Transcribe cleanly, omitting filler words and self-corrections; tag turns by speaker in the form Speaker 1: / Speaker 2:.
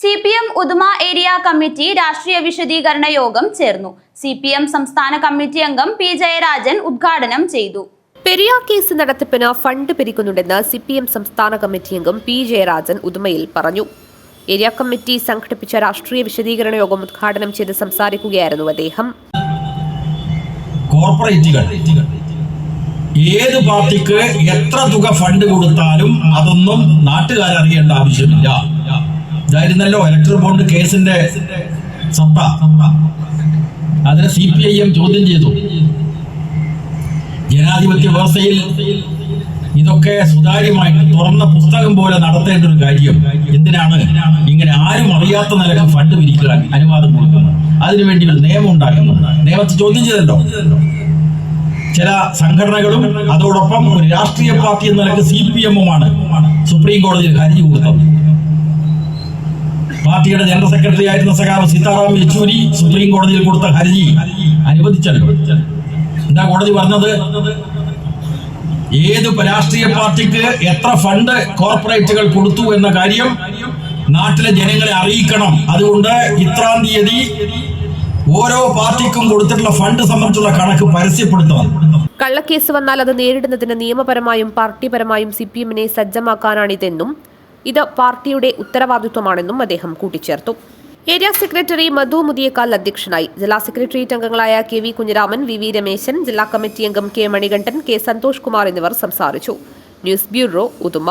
Speaker 1: CPM Uduma area committee രാഷ്ട്രീയ വിശദീകരണ യോഗം ചേർന്നു. CPM സംസ്ഥാന കമ്മിറ്റി അംഗം P. ജയരാജൻ ഉദ്ഘാടനം ചെയ്തു.
Speaker 2: പെരിയാർ കേസ് നടത്തിപ്പിന് ഫണ്ട് പിരിക്കുന്നുണ്ടെന്ന് CPM സംസ്ഥാന കമ്മിറ്റി അംഗം P. ജയരാജൻ ഉദുമയിൽ പറഞ്ഞു. ഏരിയ കമ്മിറ്റി സംഘടിപ്പിച്ച രാഷ്ട്രീയ വിശദീകരണ യോഗം ഉദ്ഘാടനം ചെയ്ത് സംസാരിക്കുകയായിരുന്നു അദ്ദേഹം.
Speaker 3: കോർപ്പറേറ്റുകൾ ഏത് പാർട്ടിക്ക് എത്ര തുക ഫണ്ട് കൊടുത്താലും അതൊന്നും നാട്ടുകാരറിയേണ്ട ആവശ്യമില്ല. ഇതായിരുന്നല്ലോ ഇലക്ട്രൽ ബോണ്ട് കേസിന്റെ സത്ത. അതിനെ CPIM ചോദ്യം ചെയ്തു. ജനാധിപത്യ വ്യവസ്ഥയിൽ ഇതൊക്കെ സുതാര്യമായിട്ട് തുറന്ന പുസ്തകം പോലെ നടത്തേണ്ട ഒരു കാര്യം എന്തിനാണ് ഇങ്ങനെ ആരും അറിയാത്ത നിലക്ക് ഫണ്ട് പിരിക്കാൻ അനുവാദം കൊടുക്കുന്നത്? അതിനുവേണ്ടി ഒരു നിയമം ഉണ്ടാക്കുന്നത് നിയമത്തെ ചോദ്യം ചെയ്തല്ലോ. ചില സംഘടനകളും അതോടൊപ്പം ഒരു രാഷ്ട്രീയ പാർട്ടി എന്ന നിലക്ക് CPM-ഉമാണ് സുപ്രീം കോടതിയിൽ ഹർജി കൊടുത്തത്. പാർട്ടിയുടെ ജനറൽ സെക്രട്ടറി ആയിരുന്ന സഖാവ് സീതാറാം യെച്ചൂരി സുപ്രീം കോടതിയിൽ കൊടുത്ത ഹർജി അനുവദിച്ചല്ലോ. എന്താ കോടതി പറഞ്ഞത്? ഏത് രാഷ്ട്രീയ പാർട്ടിക്ക് എത്ര ഫണ്ട് കോർപ്പറേറ്റുകൾ കൊടുത്തു എന്ന കാര്യം നാട്ടിലെ ജനങ്ങളെ അറിയിക്കണം. അതുകൊണ്ട് ഇത്രാം തീയതി ഓരോ പാർട്ടിക്കും കൊടുത്തിട്ടുള്ള ഫണ്ട് സംബന്ധിച്ചുള്ള കണക്ക് പരസ്യപ്പെടുത്തണം.
Speaker 2: കള്ളക്കേസ് വന്നാൽ അത് നേരിടുന്നതിന് നിയമപരമായും പാർട്ടിപരമായും CPM-നെ സജ്ജമാക്കാനാണിതെന്നും ഇത് പാർട്ടിയുടെ ഉത്തരവാദിത്വമാണെന്നും അദ്ദേഹം കൂട്ടിച്ചേർത്തു. ഏരിയ സെക്രട്ടറി മധു മുതിയേക്കാൽ അധ്യക്ഷനായി. ജില്ലാ സെക്രട്ടേറിയറ്റ് അംഗങ്ങളായ KV കുഞ്ഞിരാമൻ, VV രമേശൻ, ജില്ലാ കമ്മിറ്റി അംഗം K. മണികണ്ഠൻ, K. സന്തോഷ് കുമാർ എന്നിവർ സംസാരിച്ചു. News bureau, Uduma.